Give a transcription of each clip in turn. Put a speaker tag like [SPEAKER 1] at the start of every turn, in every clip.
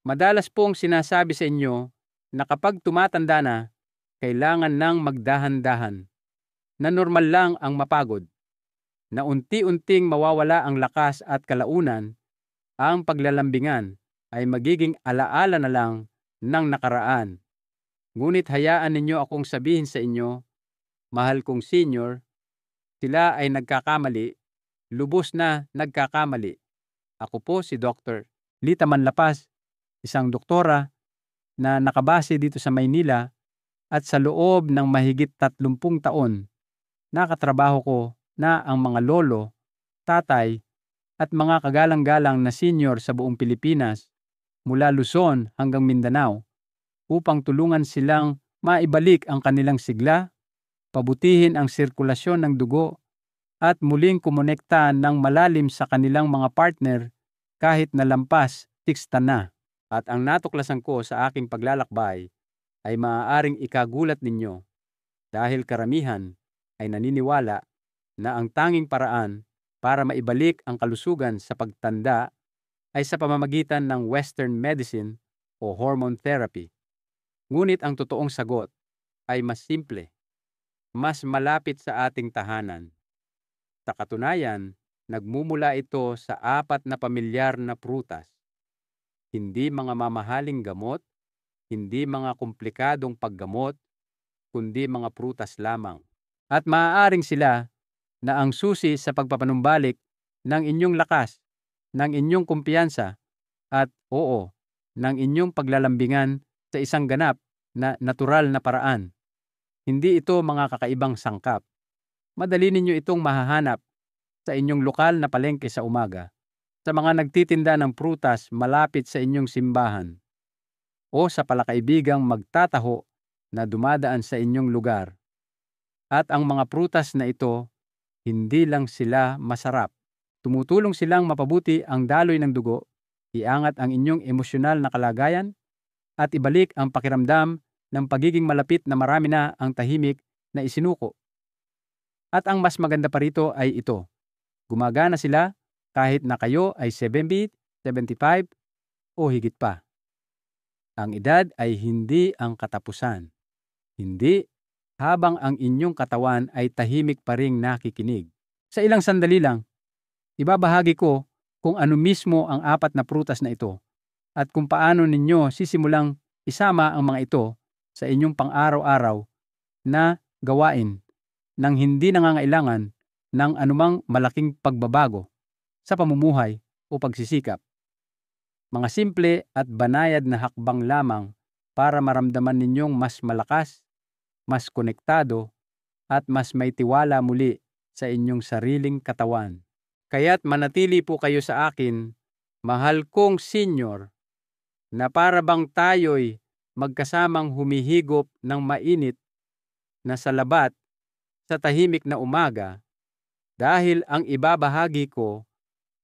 [SPEAKER 1] Madalas pong sinasabi sa inyo na kapag tumatanda na, kailangan nang magdahan-dahan, na normal lang ang mapagod, na unti-unting mawawala ang lakas at kalaunan, ang paglalambingan ay magiging alaala na lang ng nakaraan. Ngunit hayaan ninyo akong sabihin sa inyo, mahal kong senior, sila ay nagkakamali, lubos na nagkakamali. Ako po si Dr. Lita Manlapas, isang doktora na nakabase dito sa Maynila at sa loob ng mahigit 30 taon, nakatrabaho ko na ang mga lolo, tatay at mga kagalang-galang na senior sa buong Pilipinas mula Luzon hanggang Mindanao upang tulungan silang maibalik ang kanilang sigla, pabutihin ang sirkulasyon ng dugo at muling kumonekta ng malalim sa kanilang mga partner kahit na lampas 60 na. At ang natuklasan ko sa aking paglalakbay ay maaaring ikagulat ninyo dahil karamihan ay naniniwala na ang tanging paraan para maibalik ang kalusugan sa pagtanda ay sa pamamagitan ng Western medicine o hormone therapy. Ngunit ang totoong sagot ay mas simple, mas malapit sa ating tahanan. Sa katunayan, nagmumula ito sa 4 na pamilyar na prutas. Hindi mga mamahaling gamot, hindi mga komplikadong paggamot, kundi mga prutas lamang. At maaaring sila na ang susi sa pagpapanumbalik ng inyong lakas, ng inyong kumpiyansa, at ng inyong paglalambingan sa isang ganap na natural na paraan. Hindi ito mga kakaibang sangkap. Madali ninyo itong mahahanap sa inyong lokal na palengke sa umaga, sa mga nagtitinda ng prutas malapit sa inyong simbahan, o sa palakaibigang magtataho na dumadaan sa inyong lugar. At ang mga prutas na ito, hindi lang sila masarap. Tumutulong silang mapabuti ang daloy ng dugo, iangat ang inyong emosyonal na kalagayan, at ibalik ang pakiramdam ng pagiging malapit na marami na ang tahimik na isinuko. At ang mas maganda pa rito ay ito. Gumagana sila kahit na kayo ay 70, 75 o higit pa. Ang edad ay hindi ang katapusan. Hindi, habang ang inyong katawan ay tahimik pa ring nakikinig. Sa ilang sandali lang, ibabahagi ko kung ano mismo ang 4 na prutas na ito at kung paano ninyo sisimulang isama ang mga ito sa inyong pang-araw-araw na gawain nang hindi nangangailangan ng anumang malaking pagbabago sa pamumuhay o pagsisikap. Mga simple at banayad na hakbang lamang para maramdaman ninyong mas malakas, mas konektado, at mas may tiwala muli sa inyong sariling katawan. Kaya't manatili po kayo sa akin, mahal kong senior, na para bang tayo'y magkasamang humihigop ng mainit na salabat sa tahimik na umaga, dahil ang ibabahagi ko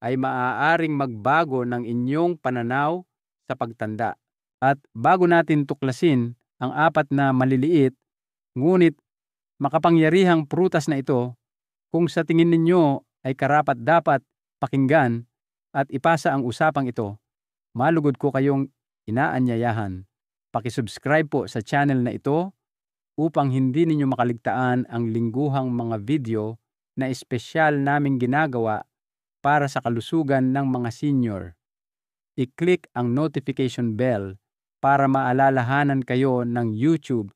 [SPEAKER 1] ay maaaring magbago ng inyong pananaw sa pagtanda. At bago natin tuklasin ang 4 na maliliit ngunit makapangyarihang prutas na ito, kung sa tingin ninyo ay karapat-dapat pakinggan at ipasa ang usapang ito, malugod ko kayong inaanyayahan. Paki-subscribe po sa channel na ito upang hindi ninyo makaligtaan ang lingguhang mga video na espesyal naming ginagawa para sa kalusugan ng mga senior. I-click ang notification bell para maalalahanan kayo ng YouTube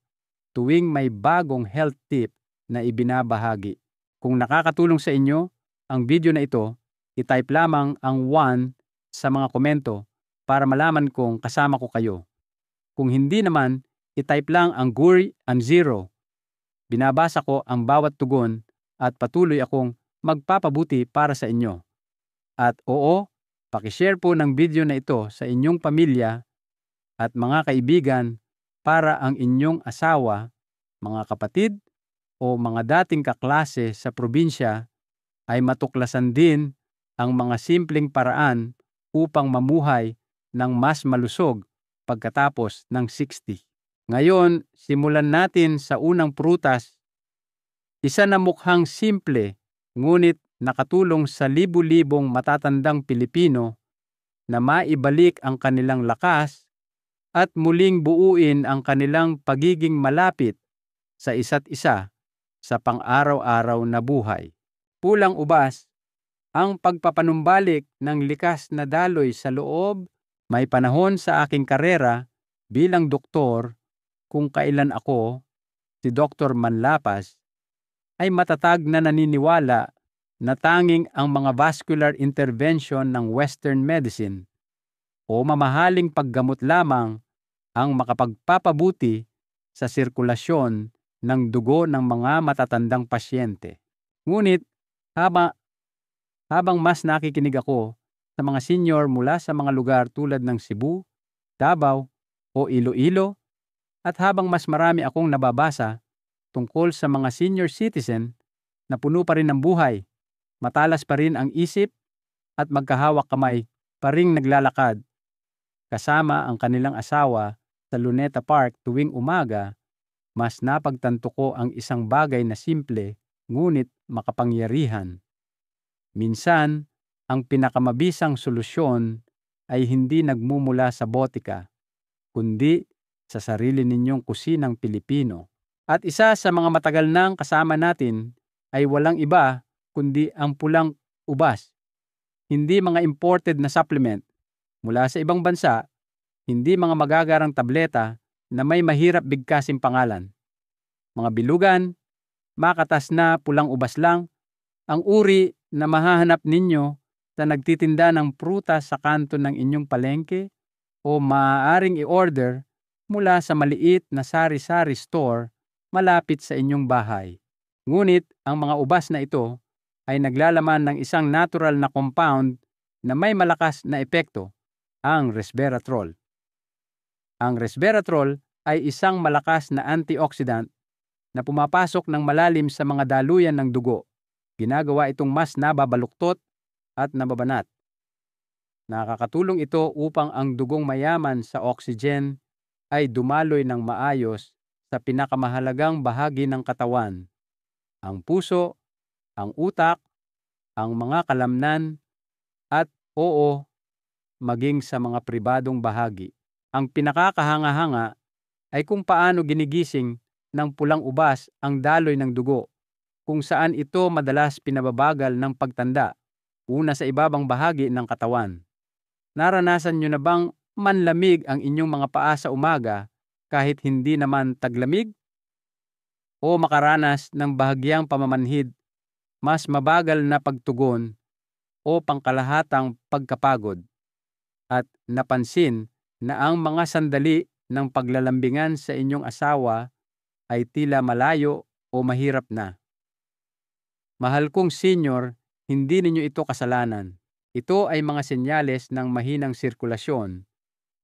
[SPEAKER 1] tuwing may bagong health tip na ibinabahagi. Kung nakakatulong sa inyo ang video na ito, i-type lamang ang 1 sa mga komento para malaman kong kasama ko kayo. Kung hindi naman, i-type lang ang GURI and 0. Binabasa ko ang bawat tugon at patuloy akong magpapabuti para sa inyo. At pakishare po ng video na ito sa inyong pamilya at mga kaibigan para ang inyong asawa, mga kapatid o mga dating kaklase sa probinsya ay matuklasan din ang mga simpleng paraan upang mamuhay ng mas malusog pagkatapos ng 60. Ngayon, simulan natin sa unang prutas, isa na mukhang simple ngunit nakatulong sa libu-libong matatandang Pilipino na maibalik ang kanilang lakas at muling buuin ang kanilang pagiging malapit sa isa't isa sa pang-araw-araw na buhay. Pulang ubas, ang pagpapanumbalik ng likas na daloy sa loob. May panahon sa aking karera bilang doktor kung kailan ako, si Dr. Manlapas, ay matatag na naniniwala na tanging ang mga vascular intervention ng Western medicine o mamahaling paggamot lamang ang makapagpapabuti sa sirkulasyon ng dugo ng mga matatandang pasyente. Ngunit habang mas nakikinig ako sa mga senior mula sa mga lugar tulad ng Cebu, Davao o Iloilo, at habang mas marami akong nababasa tungkol sa mga senior citizen na puno pa rin ng buhay, matalas pa rin ang isip at magkahawak kamay pa ring naglalakad kasama ang kanilang asawa sa Luneta Park tuwing umaga, mas napagtanto ko ang isang bagay na simple ngunit makapangyarihan. Minsan, ang pinakamabisang solusyon ay hindi nagmumula sa botika, kundi sa sarili ninyong kusinang Pilipino. At isa sa mga matagal nang kasama natin ay walang iba kundi ang pulang ubas. Hindi mga imported na supplement mula sa ibang bansa, hindi mga magagarang tableta na may mahirap bigkasing pangalan. Mga bilugan, makatas na pulang ubas lang, ang uri na mahahanap ninyo sa nagtitinda ng prutas sa kanto ng inyong palengke o maaaring i-order mula sa maliit na sari-sari store malapit sa inyong bahay. Ngunit ang mga ubas na ito ay naglalaman ng isang natural na compound na may malakas na epekto, ang resveratrol. Ang resveratrol ay isang malakas na antioxidant na pumapasok ng malalim sa mga daluyan ng dugo. Ginagawa itong mas nababaluktot at nababanat. Nakakatulong ito upang ang dugong mayaman sa oxygen ay dumaloy ng maayos sa pinakamahalagang bahagi ng katawan, ang puso, ang utak, ang mga kalamnan, at maging sa mga pribadong bahagi. Ang pinakakahanga-hanga ay kung paano ginigising ng pulang ubas ang daloy ng dugo, kung saan ito madalas pinababagal ng pagtanda, una sa ibabang bahagi ng katawan. Naranasan nyo na bang manlamig ang inyong mga paa sa umaga kahit hindi naman taglamig? O makaranas ng bahagyang pamamanhid, mas mabagal na pagtugon o pangkalahatang pagkapagod? At napansin na ang mga sandali ng paglalambingan sa inyong asawa ay tila malayo o mahirap na. Mahal kong senior, hindi ninyo ito kasalanan. Ito ay mga senyales ng mahinang sirkulasyon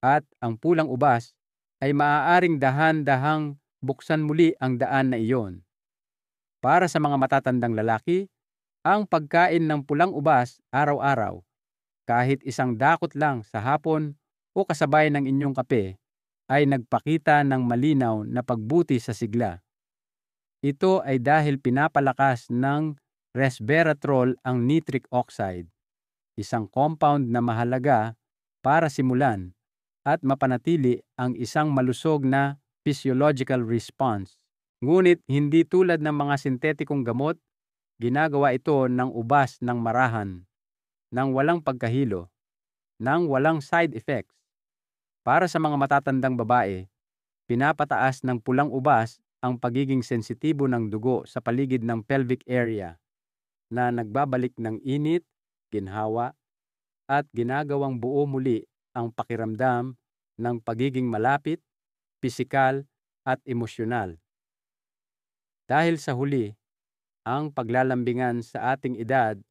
[SPEAKER 1] at ang pulang ubas ay maaaring dahan-dahang buksan muli ang daan na iyon. Para sa mga matatandang lalaki, ang pagkain ng pulang ubas araw-araw, kahit isang dakot lang sa hapon o kasabay ng inyong kape, ay nagpakita ng malinaw na pagbuti sa sigla. Ito ay dahil pinapalakas ng resveratrol ang nitric oxide, isang compound na mahalaga para simulan at mapanatili ang isang malusog na physiological response. Ngunit hindi tulad ng mga sintetikong gamot, ginagawa ito ng ubas ng marahan, ng walang pagkahilo, ng walang side effects. Para sa mga matatandang babae, pinapataas ng pulang ubas ang pagiging sensitibo ng dugo sa paligid ng pelvic area na nagbabalik ng init, ginhawa, at ginagawang buo muli ang pakiramdam ng pagiging malapit, pisikal, at emosyonal. Dahil sa huli, ang paglalambingan sa ating edad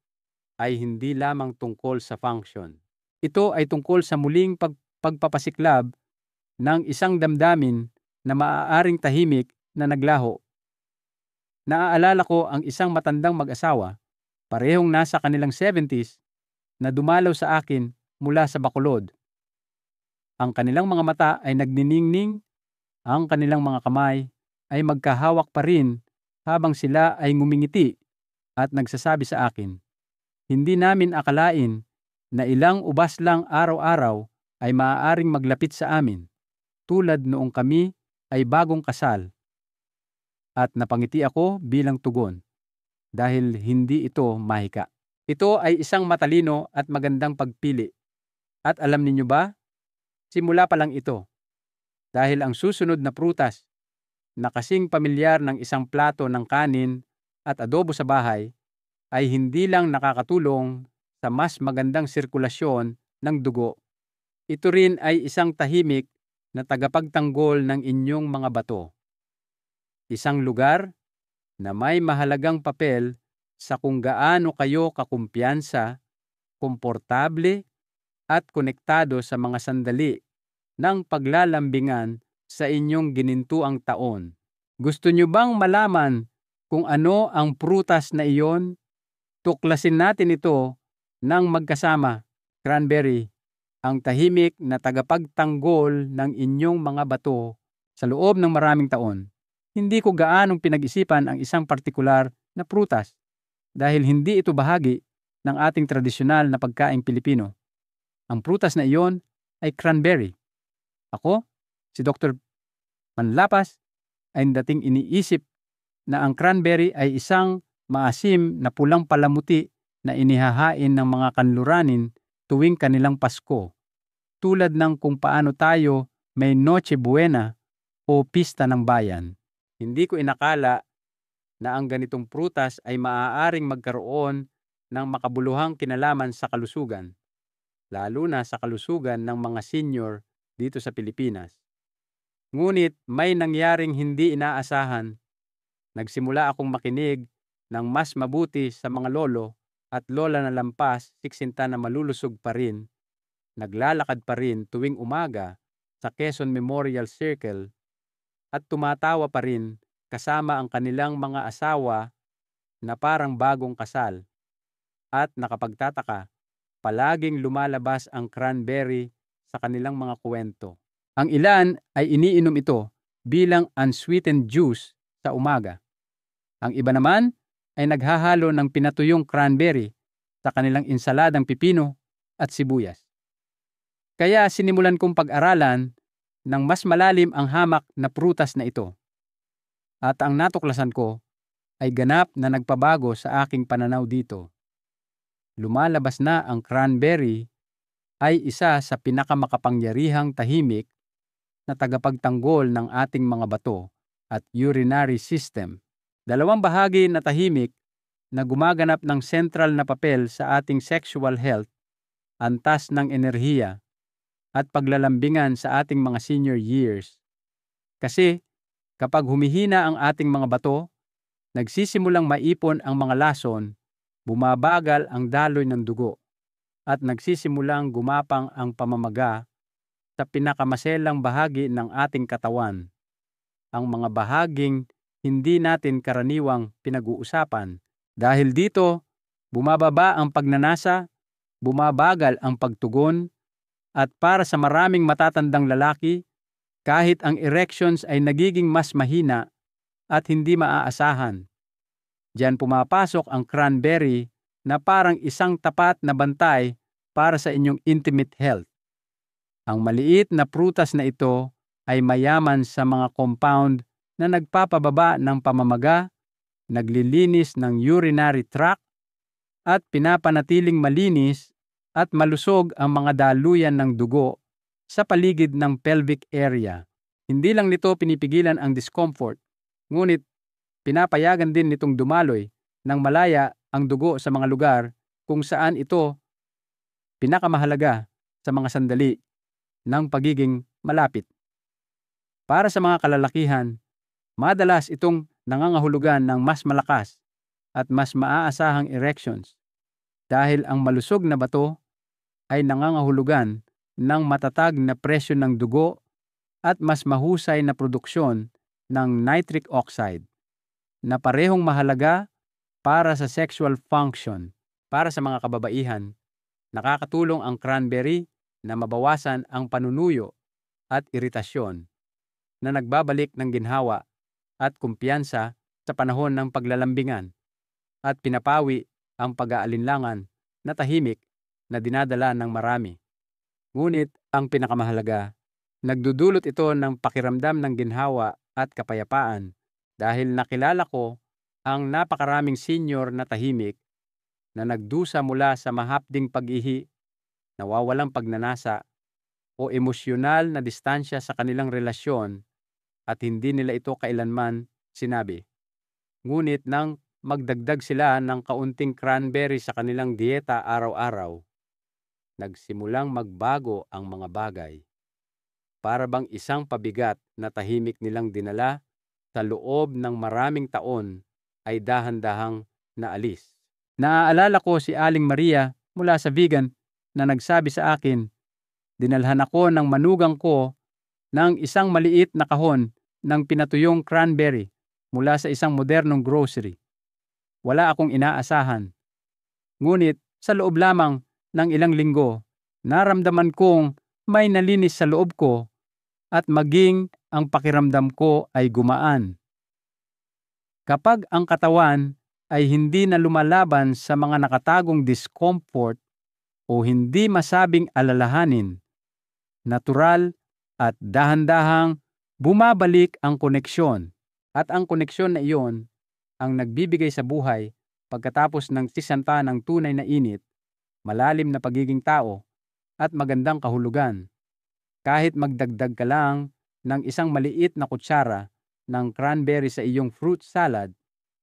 [SPEAKER 1] ay hindi lamang tungkol sa function. Ito ay tungkol sa muling pagpapasiklab ng isang damdamin na maaaring tahimik na naglaho. Naaalala ko ang isang matandang mag-asawa, parehong nasa kanilang 70s, na dumalaw sa akin mula sa Bacolod. Ang kanilang mga mata ay nagniningning, ang kanilang mga kamay ay magkahawak pa rin habang sila ay ngumingiti at nagsasabi sa akin, "Hindi namin akalain na ilang ubas lang araw-araw ay maaaring maglapit sa amin, tulad noong kami ay bagong kasal, at napangiti ako bilang tugon dahil hindi ito mahika. Ito ay isang matalino at magandang pagpili. At alam ninyo ba, simula pa lang ito, dahil ang susunod na prutas na kasing pamilyar ng isang plato ng kanin at adobo sa bahay ay hindi lang nakakatulong sa mas magandang sirkulasyon ng dugo. Ito rin ay isang tahimik na tagapagtanggol ng inyong mga bato. Isang lugar na may mahalagang papel sa kung gaano kayo kakumpiyansa, komportable, at konektado sa mga sandali ng paglalambingan sa inyong ginintuang taon. Gusto nyo bang malaman kung ano ang prutas na iyon? Tuklasin natin ito ng magkasama. Cranberry, ang tahimik na tagapagtanggol ng inyong mga bato sa loob ng maraming taon. Hindi ko gaanong pinag-isipan ang isang partikular na prutas dahil hindi ito bahagi ng ating tradisyonal na pagkaing Pilipino. Ang prutas na iyon ay cranberry. Ako, si Dr. Manlapas, ay dating iniisip na ang cranberry ay isang maasim na pulang palamuti na inihahain ng mga kanluranin tuwing kanilang Pasko, tulad ng kung paano tayo may Noche Buena o Pista ng Bayan. Hindi ko inakala na ang ganitong prutas ay maaaring magkaroon ng makabuluhang kinalaman sa kalusugan, lalo na sa kalusugan ng mga senior dito sa Pilipinas. Ngunit may nangyaring hindi inaasahan. Nagsimula akong makinig ng mas mabuti sa mga lolo at lola na lampas siksinta na malulusog pa rin, naglalakad pa rin tuwing umaga sa Quezon Memorial Circle at tumatawa pa rin kasama ang kanilang mga asawa na parang bagong kasal. At nakapagtataka, palaging lumalabas ang cranberry sa kanilang mga kwento. Ang ilan ay iniinom ito bilang unsweetened juice sa umaga. Ang iba naman ay naghahalo ng pinatuyong cranberry sa kanilang insaladang pipino at sibuyas. Kaya sinimulan kong pag-aralan ng mas malalim ang hamak na prutas na ito. At ang natuklasan ko ay ganap na nagpabago sa aking pananaw dito. Lumalabas na ang cranberry ay isa sa pinakamakapangyarihang tahimik na tagapagtanggol ng ating mga bato at urinary system. Dalawang bahagi na tahimik na gumaganap ng sentral na papel sa ating sexual health, antas ng enerhiya, at paglalambingan sa ating mga senior years. Kasi kapag humihina ang ating mga bato, nagsisimulang maipon ang mga lason, bumabagal ang daloy ng dugo, at nagsisimulang gumapang ang pamamaga sa pinakamaselang bahagi ng ating katawan, ang mga bahaging hindi natin karaniwang pinag-uusapan. Dahil dito, bumababa ang pagnanasa, bumabagal ang pagtugon, at para sa maraming matatandang lalaki, kahit ang erections ay nagiging mas mahina at hindi maaasahan. Diyan pumapasok ang cranberry na parang isang tapat na bantay para sa inyong intimate health. Ang maliit na prutas na ito ay mayaman sa mga compound na nagpapababa ng pamamaga, naglilinis ng urinary tract, at pinapanatiling malinis at malusog ang mga daluyan ng dugo sa paligid ng pelvic area. Hindi lang nito pinipigilan ang discomfort, ngunit pinapayagan din nitong dumaloy ng malaya ang dugo sa mga lugar kung saan ito pinakamahalaga sa mga sandali ng pagiging malapit. Para sa mga kalalakihan, madalas itong nangangahulugan ng mas malakas at mas maaasahang erections dahil ang malusog na bato ay nangangahulugan ng matatag na presyo ng dugo at mas mahusay na produksyon ng nitric oxide na parehong mahalaga para sa sexual function. Para sa mga kababaihan, nakakatulong ang cranberry na mabawasan ang panunuyo at iritasyon na nagbabalik ng ginhawa at kumpiyansa sa panahon ng paglalambingan at pinapawi ang pag-aalinlangan na tahimik na dinadala ng marami. Ngunit ang pinakamahalaga, nagdudulot ito ng pakiramdam ng ginhawa at kapayapaan dahil nakilala ko ang napakaraming senior na tahimik na nagdusa mula sa mahapding pag-ihi, nawawalang pagnanasa, o emosyonal na distansya sa kanilang relasyon at hindi nila ito kailanman sinabi. Ngunit nang magdagdag sila ng kaunting cranberry sa kanilang dieta araw-araw, nagsimulang magbago ang mga bagay. Para bang isang pabigat na tahimik nilang dinala sa loob ng maraming taon ay dahan-dahang naalis. Naaalala ko si Aling Maria mula sa vegan na nagsabi sa akin, dinalhan ako ng manugang ko ng isang maliit na kahon ng pinatuyong cranberry mula sa isang modernong grocery. Wala akong inaasahan. Ngunit sa loob lamang ng ilang linggo, naramdaman kong may nalinis sa loob ko at maging ang pakiramdam ko ay gumaan. Kapag ang katawan ay hindi na lumalaban sa mga nakatagong discomfort o hindi masabing alalahanin, natural at dahan-dahang bumabalik ang koneksyon. At ang koneksyon na iyon ang nagbibigay sa buhay pagkatapos ng sisanta ng tunay na init, malalim na pagiging tao, at magandang kahulugan. Kahit magdagdag ka lang ng isang maliit na kutsara ng cranberry sa iyong fruit salad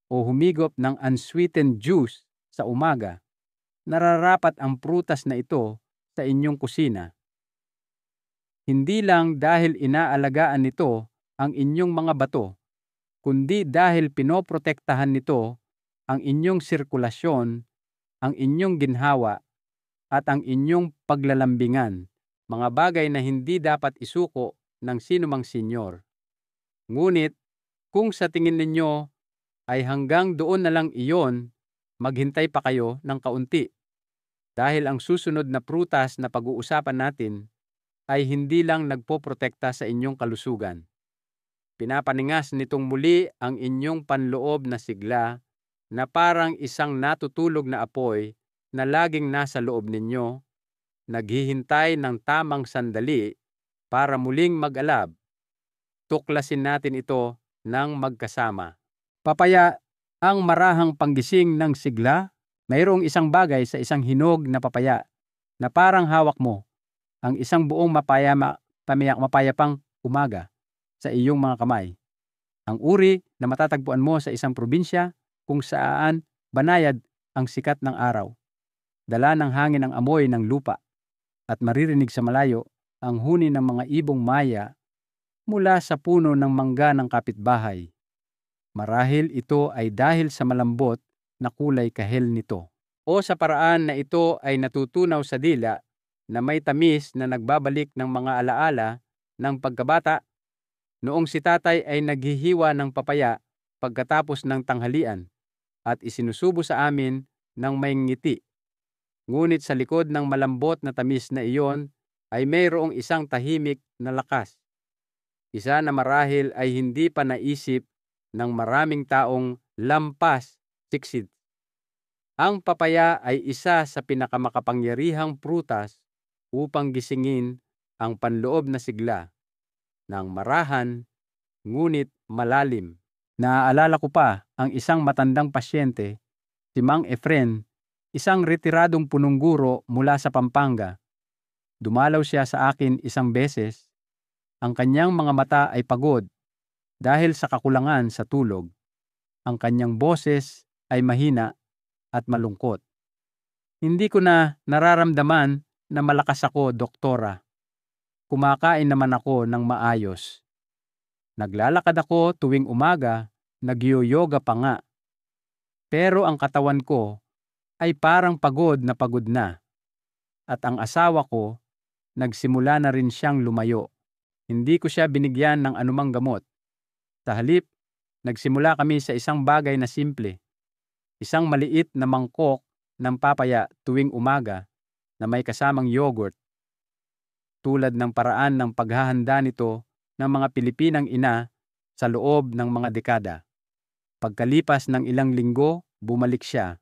[SPEAKER 1] o humigop ng unsweetened juice sa umaga, nararapat ang prutas na ito sa inyong kusina. Hindi lang dahil inaalagaan nito ang inyong mga bato, kundi dahil pinoprotektahan nito ang inyong sirkulasyon, ang inyong ginhawa, at ang inyong paglalambingan, mga bagay na hindi dapat isuko ng sinumang senyor. Ngunit, kung sa tingin ninyo ay hanggang doon na lang iyon, maghintay pa kayo ng kaunti. Dahil ang susunod na prutas na pag-uusapan natin ay hindi lang nagpoprotekta sa inyong kalusugan. Pinapaningas nitong muli ang inyong panloob na sigla na parang isang natutulog na apoy na laging nasa loob ninyo, naghihintay ng tamang sandali para muling mag-alab. Tuklasin natin ito ng magkasama. Papaya ang marahang panggising ng sigla. Mayroong isang bagay sa isang hinog na papaya na parang hawak mo ang isang buong mapayapang umaga sa iyong mga kamay. Ang uri na matatagpuan mo sa isang probinsya kung saan banayad ang sikat ng araw. Dala ng hangin ang amoy ng lupa at maririnig sa malayo ang huni ng mga ibong maya mula sa puno ng mangga ng kapitbahay. Marahil ito ay dahil sa malambot na kulay kahel nito o sa paraan na ito ay natutunaw sa dila na may tamis na nagbabalik ng mga alaala ng pagkabata noong si tatay ay naghihiwa ng papaya pagkatapos ng tanghalian at isinusubo sa amin ng may ngiti. Ngunit sa likod ng malambot na tamis na iyon ay mayroong isang tahimik na lakas. Isa na marahil ay hindi pa naisip ng maraming taong lampas siksik. Ang papaya ay isa sa pinakamakapangyarihang prutas upang gisingin ang panloob na sigla ng marahan ngunit malalim. Naaalala ko pa ang isang matandang pasyente, si Mang Efren, isang retiradong punong guro mula sa Pampanga. Dumalaw siya sa akin isang beses. Ang kanyang mga mata ay pagod dahil sa kakulangan sa tulog. Ang kanyang boses ay mahina at malungkot. Hindi ko na nararamdaman na malakas ako, doktora. Kumakain naman ako ng maayos. Naglalakad ako tuwing umaga, nagyo-yoga pa nga. Pero ang katawan ko ay parang pagod na. At ang asawa ko, nagsimula na rin siyang lumayo. Hindi ko siya binigyan ng anumang gamot. Sa halip, nagsimula kami sa isang bagay na simple. Isang maliit na mangkok ng papaya tuwing umaga na may kasamang yogurt. Tulad ng paraan ng paghahanda nito ng mga Pilipinang ina sa loob ng mga dekada. Pagkalipas ng ilang linggo, bumalik siya.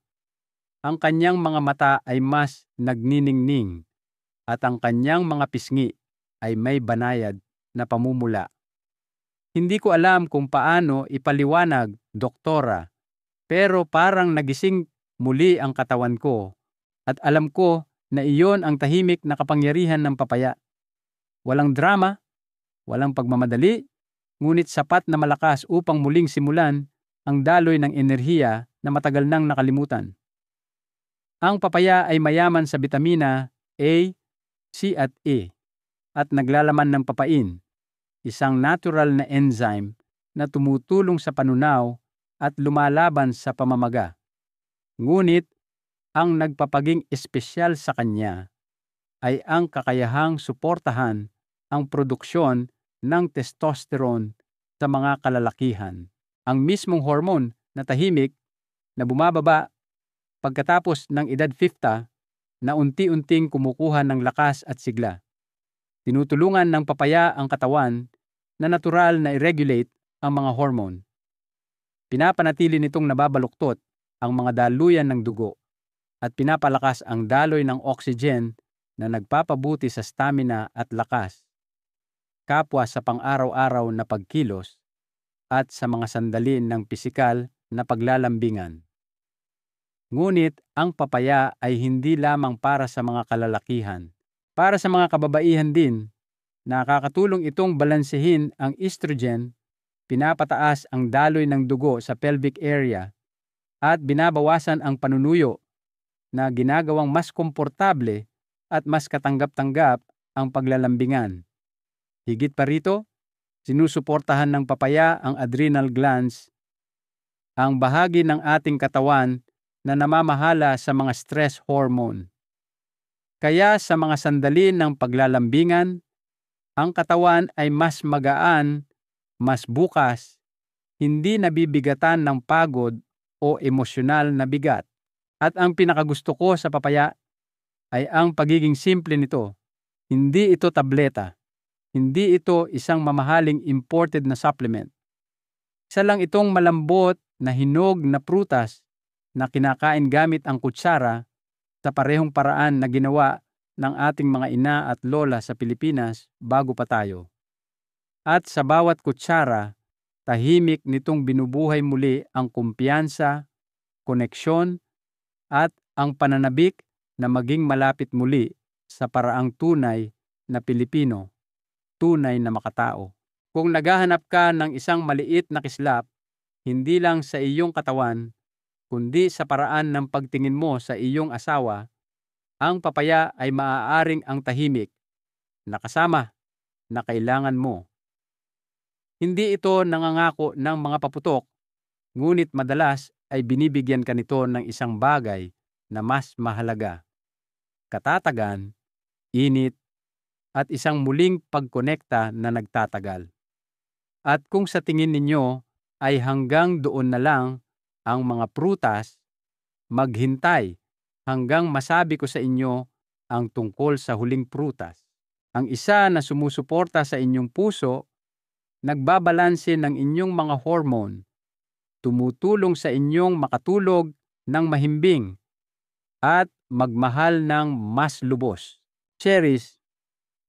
[SPEAKER 1] Ang kanyang mga mata ay mas nagniningning at ang kanyang mga pisngi ay may banayad na pamumula. Hindi ko alam kung paano ipaliwanag, doktora, pero parang nagising muli ang katawan ko at alam ko na iyon ang tahimik na kapangyarihan ng papaya. Walang drama, walang pagmamadali, ngunit sapat na malakas upang muling simulan ang daloy ng enerhiya na matagal nang nakalimutan. Ang papaya ay mayaman sa bitamina A, C at E at naglalaman ng papain, isang natural na enzyme na tumutulong sa panunaw at lumalaban sa pamamaga. Ngunit ang nagpapaging espesyal sa kanya ay ang kakayahang suportahan ang produksyon ng testosterone sa mga kalalakihan. Ang mismong hormone na tahimik na bumababa pagkatapos ng edad 50 na unti-unting kumukuha ng lakas at sigla. Tinutulungan ng papaya ang katawan na natural na i-regulate ang mga hormone. Pinapanatili nitong nababaluktot ang mga daluyan ng dugo at pinapalakas ang daloy ng oxygen na nagpapabuti sa stamina at lakas, kapwa sa pang-araw-araw na pagkilos at sa mga sandali ng pisikal na paglalambingan. Ngunit ang papaya ay hindi lamang para sa mga kalalakihan. Para sa mga kababaihan din, nakakatulong itong balansehin ang estrogen, pinapataas ang daloy ng dugo sa pelvic area, at binabawasan ang panunuyo na ginagawang mas komportable at mas katanggap-tanggap ang paglalambingan. Higit pa rito, sinusuportahan ng papaya ang adrenal glands, ang bahagi ng ating katawan na namamahala sa mga stress hormone. Kaya sa mga sandali ng paglalambingan, ang katawan ay mas magaan, mas bukas, hindi nabibigatan ng pagod o emosyonal na bigat. At ang pinakagusto ko sa papaya ay ang pagiging simple nito. Hindi ito tableta. Hindi ito isang mamahaling imported na supplement. Isa lang itong malambot na hinog na prutas na kinakain gamit ang kutsara sa parehong paraan na ginawa ng ating mga ina at lola sa Pilipinas bago pa tayo. At sa bawat kutsara, tahimik nitong binubuhay muli ang kumpiyansa, koneksyon, at ang pananabik na maging malapit muli sa paraang tunay na Pilipino, tunay na makatao. Kung naghahanap ka ng isang maliit na kislap, hindi lang sa iyong katawan, kundi sa paraan ng pagtingin mo sa iyong asawa, ang papaya ay maaaring ang tahimik na kasama na kailangan mo. Hindi ito nangangako ng mga paputok, ngunit madalas ay binibigyan ka nito ng isang bagay na mas mahalaga: katatagan, init, at isang muling pagkonekta na nagtatagal. At kung sa tingin ninyo ay hanggang doon na lang ang mga prutas, maghintay hanggang masabi ko sa inyo ang tungkol sa huling prutas. Ang isa na sumusuporta sa inyong puso, nagbabalanse ng inyong mga hormone, tumutulong sa inyong makatulog ng mahimbing at magmahal ng mas lubos. Cherries,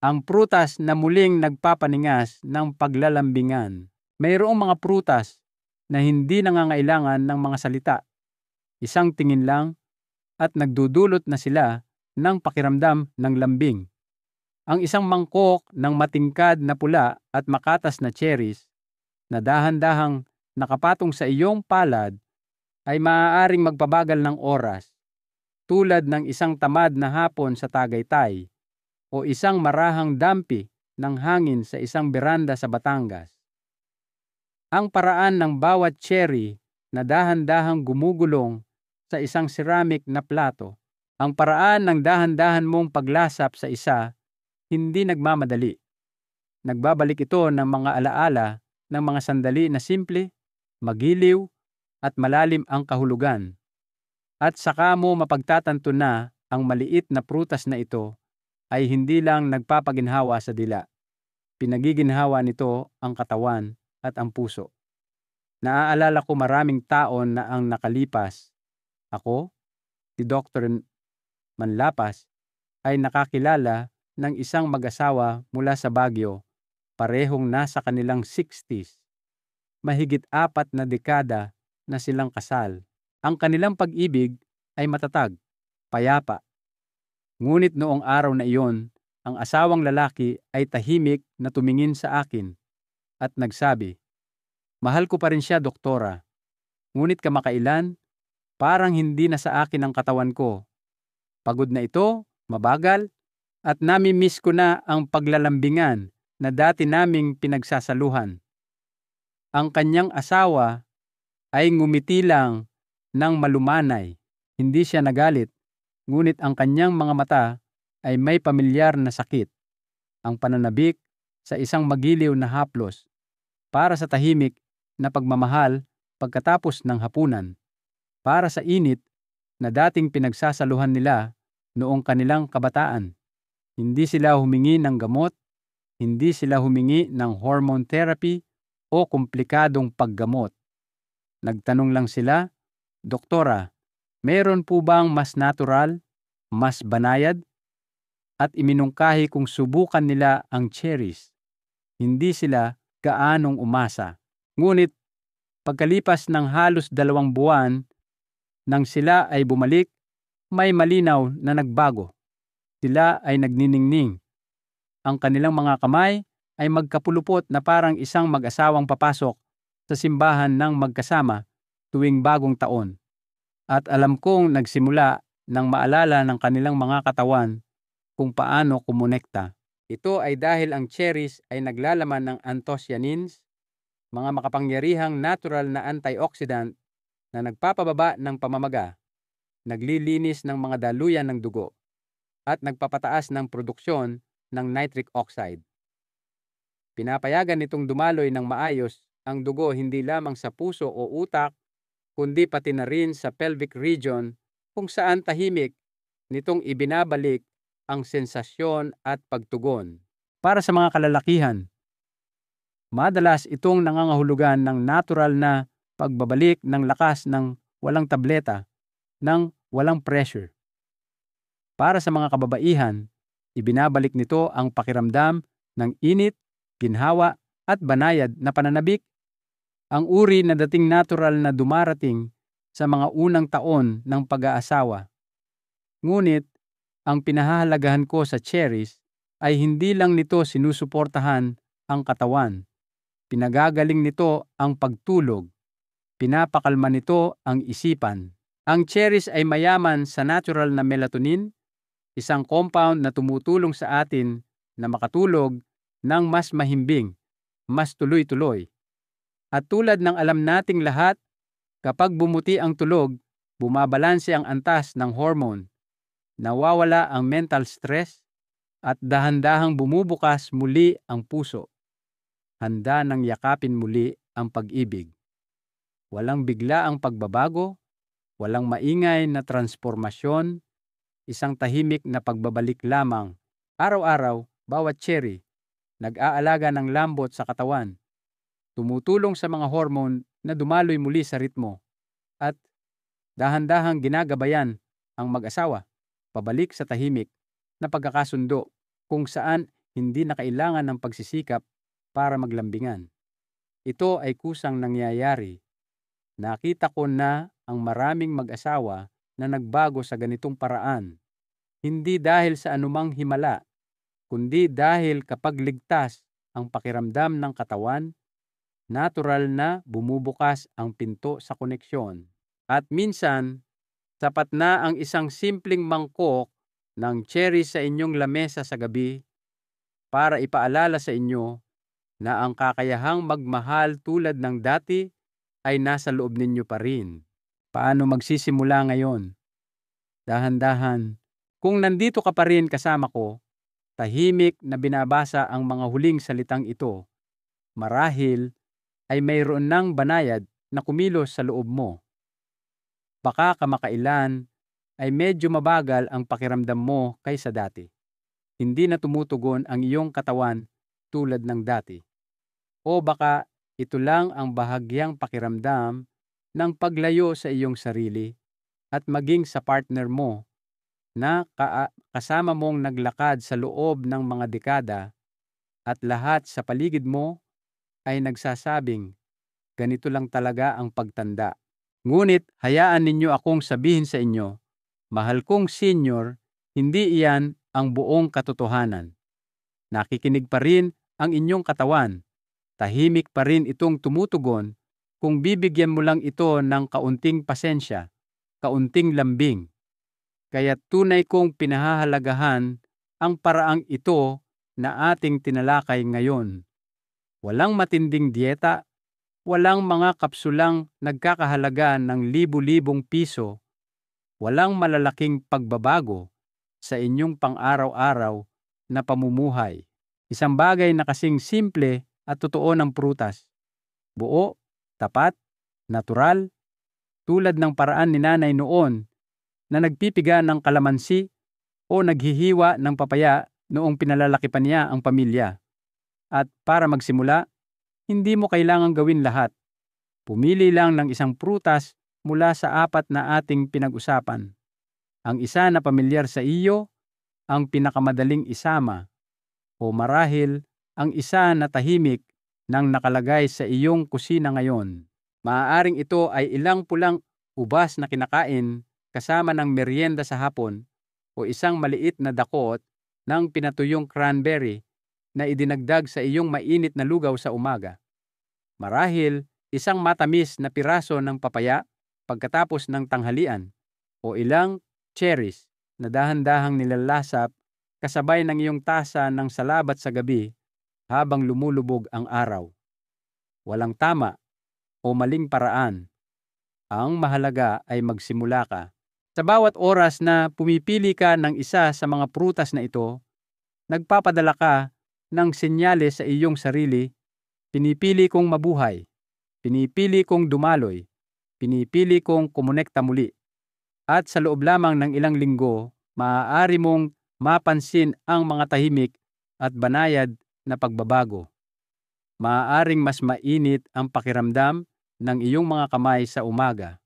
[SPEAKER 1] ang prutas na muling nagpapaningas ng paglalambingan. Mayroong mga prutas na hindi nangangailangan ng mga salita. Isang tingin lang at nagdudulot na sila ng pakiramdam ng lambing. Ang isang mangkok ng matingkad na pula at makatas na cherries na dahan-dahang nakapatong sa iyong palad ay maaaring magpabagal ng oras, tulad ng isang tamad na hapon sa Tagaytay o isang marahang dampi ng hangin sa isang beranda sa Batangas. Ang paraan ng bawat cherry na dahan-dahang gumugulong sa isang ceramic na plato, ang paraan ng dahan-dahan mong paglasap sa isa, hindi nagmamadali. Nagbabalik ito ng mga alaala ng mga sandali na simple, magiliw, at malalim ang kahulugan. At saka mo mapagtatanto na ang maliit na prutas na ito ay hindi lang nagpapaginhawa sa dila. Pinagiginhawa nito ang katawan at ang puso. Naaalala ko maraming taon na ang nakalipas. Ako, si Dr. Manlapas ay nakakilala ng isang mag-asawa mula sa Baguio, parehong nasa kanilang 60s. Mahigit 4 na dekada na silang kasal. Ang kanilang pag-ibig ay matatag, payapa. Ngunit noong araw na iyon, ang asawang lalaki ay tahimik na tumingin sa akin at nagsabi, "Mahal ko pa rin siya, doktora. Ngunit kamakailan, parang hindi na sa akin ang katawan ko. Pagod na ito, mabagal, at nami-miss ko na ang paglalambingan na dati naming pinagsasaluhan." Ang kanyang asawa ay ngumiti lang ng malumanay. Hindi siya nagalit, ngunit ang kanyang mga mata ay may pamilyar na sakit. Ang pananabik sa isang magiliw na haplos para sa tahimik na pagmamahal pagkatapos ng hapunan. Para sa init na dating pinagsasaluhan nila noong kanilang kabataan. Hindi sila humingi ng gamot, hindi sila humingi ng hormone therapy o komplikadong paggamot. Nagtanong lang sila, "Doktora, meron po bang mas natural, mas banayad?" At iminungkahi kung subukan nila ang cherries. Hindi sila gaanong umasa. Ngunit pagkalipas ng halos 2 buwan, nang sila ay bumalik, may malinaw na nagbago. Sila ay nagniningning. Ang kanilang mga kamay ay magkapulupot na parang isang mag-asawang papasok sa simbahan ng magkasama tuwing bagong taon. At alam kong nagsimula ng maalala ng kanilang mga katawan kung paano kumonekta. Ito ay dahil ang cherries ay naglalaman ng anthocyanins, mga makapangyarihang natural na antioxidant na nagpapababa ng pamamaga, naglilinis ng mga daluyan ng dugo, at nagpapataas ng produksyon ng nitric oxide. Pinapayagan nitong dumaloy ng maayos ang dugo hindi lamang sa puso o utak, kundi pati na rin sa pelvic region kung saan tahimik nitong ibinabalik ang sensasyon at pagtugon. Para sa mga kalalakihan, madalas itong nangangahulugan ng natural na pagbabalik ng lakas ng walang tableta, ng walang pressure. Para sa mga kababaihan, ibinabalik nito ang pakiramdam ng init, ginhawa at banayad na pananabik, ang uri na dating natural na dumarating sa mga unang taon ng pag-aasawa. Ngunit, ang pinahahalagahan ko sa cherries ay hindi lang nito sinusuportahan ang katawan. Pinagagaling nito ang pagtulog. Pinapakalma nito ang isipan. Ang cherries ay mayaman sa natural na melatonin, isang compound na tumutulong sa atin na makatulog ng mas mahimbing, mas tuloy-tuloy. At tulad ng alam nating lahat, kapag bumuti ang tulog, bumabalanse ang antas ng hormone, nawawala ang mental stress, at dahan-dahang bumubukas muli ang puso. Handa nang yakapin muli ang pag-ibig. Walang bigla ang pagbabago, walang maingay na transformasyon, isang tahimik na pagbabalik lamang. Araw-araw, bawat cherry, nag-aalaga ng lambot sa katawan, tumutulong sa mga hormone na dumaloy muli sa ritmo, at dahan-dahang ginagabayan ang mag-asawa pabalik sa tahimik na pagkakasundo kung saan hindi na kailangan ng pagsisikap para maglambingan. Ito ay kusang nangyayari. Nakita ko na ang maraming mag-asawa na nagbago sa ganitong paraan. Hindi dahil sa anumang himala, kundi dahil kapag ligtas ang pakiramdam ng katawan, natural na bumubukas ang pinto sa koneksyon. At minsan, sapat na ang isang simpleng mangkok ng cherry sa inyong lamesa sa gabi para ipaalala sa inyo na ang kakayahang magmahal tulad ng dati ay nasa loob ninyo pa rin. Paano magsisimula ngayon? Dahan-dahan. Kung nandito ka pa rin kasama ko, tahimik na binabasa ang mga huling salitang ito, marahil ay mayroon ng banayad na kumilos sa loob mo. Baka kamakailan ay medyo mabagal ang pakiramdam mo kaysa dati. Hindi na tumutugon ang iyong katawan tulad ng dati. O baka ito lang ang bahagyang pakiramdam ng paglayo sa iyong sarili, at maging sa partner mo na kasama mong naglakad sa loob ng mga dekada at lahat sa paligid mo ay nagsasabing, ganito lang talaga ang pagtanda. Ngunit hayaan ninyo akong sabihin sa inyo, mahal kong senior, hindi iyan ang buong katotohanan. Nakikinig pa rin ang inyong katawan. Tahimik pa rin itong tumutugon kung bibigyan mo lang ito ng kaunting pasensya, kaunting lambing. Kaya tunay kong pinahahalagahan ang paraang ito na ating tinalakay ngayon. Walang matinding dieta, walang mga kapsulang nagkakahalaga ng libu-libong piso, walang malalaking pagbabago sa inyong pang-araw-araw na pamumuhay. Isang bagay na kasing simple at totoo ng prutas. Buo, tapat, natural, tulad ng paraan ni nanay noon na nagpipiga ng kalamansi o naghihiwa ng papaya noong pinalalaki pa niya ang pamilya. At para magsimula, hindi mo kailangang gawin lahat. Pumili lang ng isang prutas mula sa 4 na ating pinag-usapan. Ang isa na pamilyar sa iyo, ang pinakamadaling isama, o marahil ang isa na tahimik nang nakalagay sa iyong kusina ngayon. Maaaring ito ay ilang pulang ubas na kinakain kasama ng merienda sa hapon o isang maliit na dakot ng pinatuyong cranberry na idinagdag sa iyong mainit na lugaw sa umaga. Marahil isang matamis na piraso ng papaya pagkatapos ng tanghalian o ilang cherries na dahan-dahang nilalasap kasabay ng iyong tasa ng salabat sa gabi habang lumulubog ang araw. Walang tama o maling paraan. Ang mahalaga ay magsimula ka. Sa bawat oras na pumipili ka ng isa sa mga prutas na ito, nagpapadala ka ng senyales sa iyong sarili, pinipili kong mabuhay, pinipili kong dumaloy, pinipili kong kumonekta muli. At sa loob lamang ng ilang linggo, maaari mong mapansin ang mga tahimik at banayad na pagbabago. Maaaring mas mainit ang pakiramdam ng iyong mga kamay sa umaga.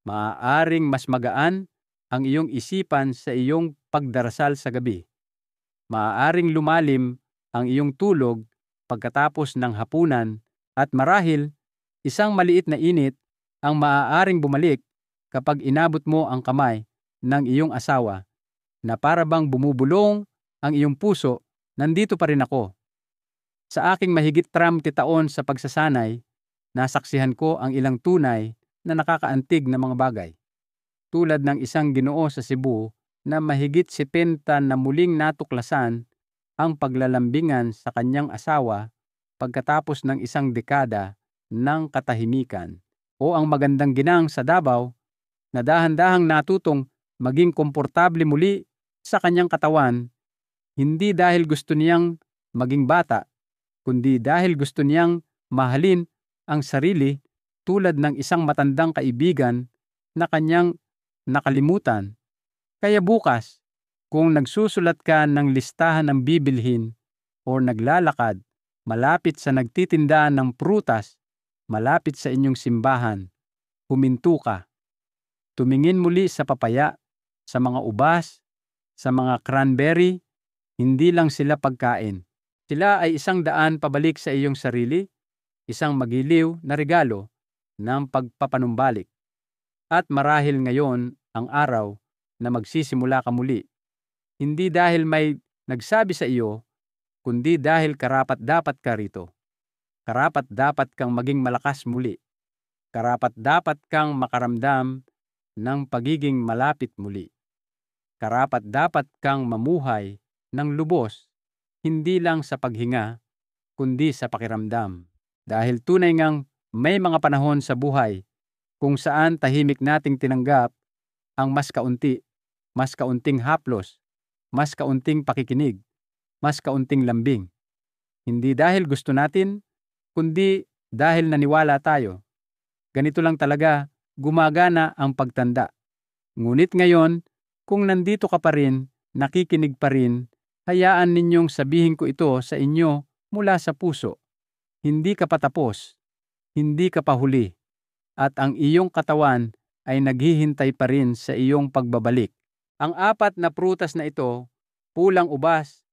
[SPEAKER 1] Maaaring mas magaan ang iyong isipan sa iyong pagdarasal sa gabi. Maaaring lumalim ang iyong tulog pagkatapos ng hapunan at marahil isang maliit na init ang maaaring bumalik kapag inabot mo ang kamay ng iyong asawa na para bang bumubulong ang iyong puso, nandito pa rin ako. Sa aking mahigit 30 taon sa pagsasanay, nasaksihan ko ang ilang tunay na nakakaantig na mga bagay. Tulad ng isang Ginoo sa Cebu na mahigit 70 na muling natuklasan ang paglalambingan sa kanyang asawa pagkatapos ng isang dekada ng katahimikan. O ang magandang ginang sa Davao na dahan-dahang natutong maging komportable muli sa kanyang katawan, hindi dahil gusto niyang maging bata, kundi dahil gusto niyang mahalin ang sarili tulad ng isang matandang kaibigan na kanyang nakalimutan. Kaya bukas, kung nagsusulat ka ng listahan ng bibilhin o naglalakad malapit sa nagtitinda ng prutas, malapit sa inyong simbahan, huminto ka. Tumingin muli sa papaya, sa mga ubas, sa mga cranberry, hindi lang sila pagkain. Sila ay isang daan pabalik sa iyong sarili, isang magiliw na regalo ng pagpapanumbalik. At marahil ngayon ang araw na magsisimula ka muli. Hindi dahil may nagsabi sa iyo, kundi dahil karapat-dapat ka rito. Karapat-dapat kang maging malakas muli. Karapat-dapat kang makaramdam ng pagiging malapit muli. Karapat-dapat kang mamuhay ng lubos, hindi lang sa paghinga, kundi sa pakiramdam. Dahil tunay ngang may mga panahon sa buhay kung saan tahimik nating tinanggap ang mas kaunting haplos, mas kaunting pakikinig, mas kaunting lambing. Hindi dahil gusto natin, kundi dahil naniwala tayo. Ganito lang talaga gumagana ang pagtanda. Ngunit ngayon, kung nandito ka pa rin, nakikinig pa rin, hayaan ninyong sabihin ko ito sa inyo mula sa puso. Hindi ka pa tapos, hindi ka pa huli, at ang iyong katawan ay naghihintay pa rin sa iyong pagbabalik. Ang 4 na prutas na ito, pulang ubas,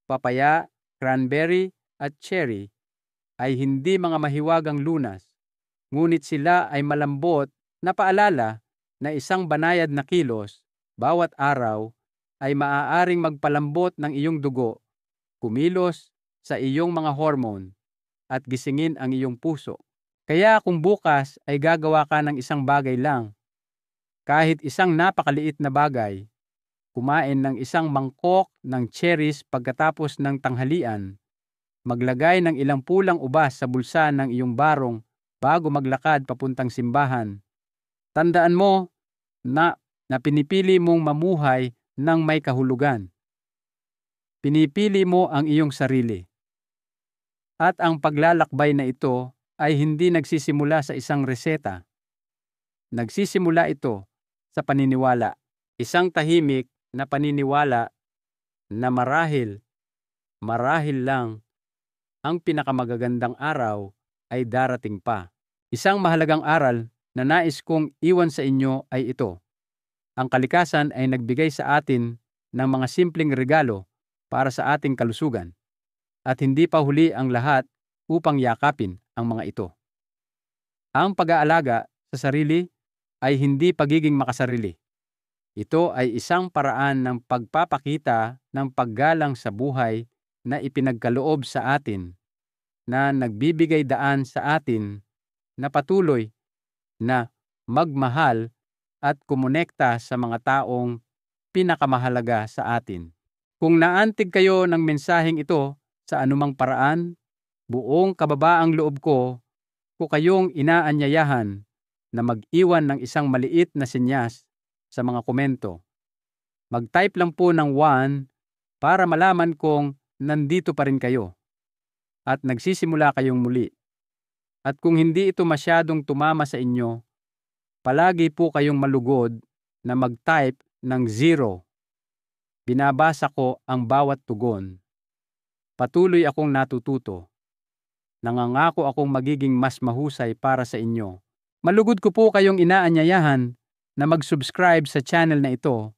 [SPEAKER 1] papaya, cranberry at cherry, ay hindi mga mahiwagang lunas, ngunit sila ay malambot na paalala na isang banayad na kilos bawat araw ay maaaring magpalambot ng iyong dugo, kumilos sa iyong mga hormone at gisingin ang iyong puso. Kaya kung bukas ay gagawa ka ng isang bagay lang, kahit isang napakaliit na bagay, kumain ng isang mangkok ng cherries pagkatapos ng tanghalian, maglagay ng ilang pulang ubas sa bulsa ng iyong barong bago maglakad papuntang simbahan, tandaan mo na pinipili mong mamuhay ng may kahulugan. Pinipili mo ang iyong sarili. At ang paglalakbay na ito ay hindi nagsisimula sa isang reseta. Nagsisimula ito sa paniniwala. Isang tahimik na paniniwala na marahil lang ang pinakamagagandang araw ay darating pa. Isang mahalagang aral na nais kong iwan sa inyo ay ito. Ang kalikasan ay nagbigay sa atin ng mga simpleng regalo para sa ating kalusugan. At hindi pa huli ang lahat upang yakapin ang mga ito. Ang pag-aalaga sa sarili ay hindi pagiging makasarili. Ito ay isang paraan ng pagpapakita ng paggalang sa buhay na ipinagkaloob sa atin, na nagbibigay daan sa atin na patuloy na magmahal at kumonekta sa mga taong pinakamahalaga sa atin. Kung naantig kayo ng mensaheng ito sa anumang paraan, buong kababaang loob ko kayong inaanyayahan na mag-iwan ng isang maliit na senyas sa mga komento. Mag-type lang po ng 1 para malaman kong nandito pa rin kayo at nagsisimula kayong muli. At kung hindi ito masyadong tumama sa inyo, palagi po kayong malugod na mag-type ng 0. Binabasa ko ang bawat tugon. Patuloy akong natututo. Nangangako akong magiging mas mahusay para sa inyo. Malugod ko po kayong inaanyayahan na mag-subscribe sa channel na ito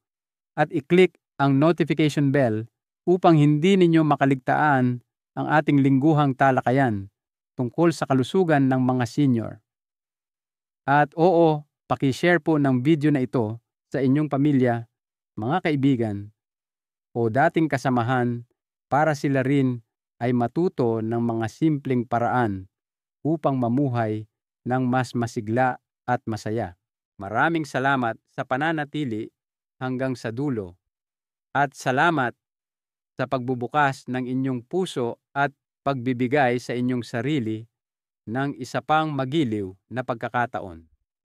[SPEAKER 1] at i-click ang notification bell upang hindi ninyo makaligtaan ang ating lingguhang talakayan tungkol sa kalusugan ng mga senior. At oo, paki-share po ng video na ito sa inyong pamilya, mga kaibigan, o dating kasamahan para sila rin ay matuto ng mga simpleng paraan upang mamuhay ng mas masigla at masaya. Maraming salamat sa pananatili hanggang sa dulo at salamat sa pagbubukas ng inyong puso at pagbibigay sa inyong sarili ng isa pang magiliw na pagkakataon.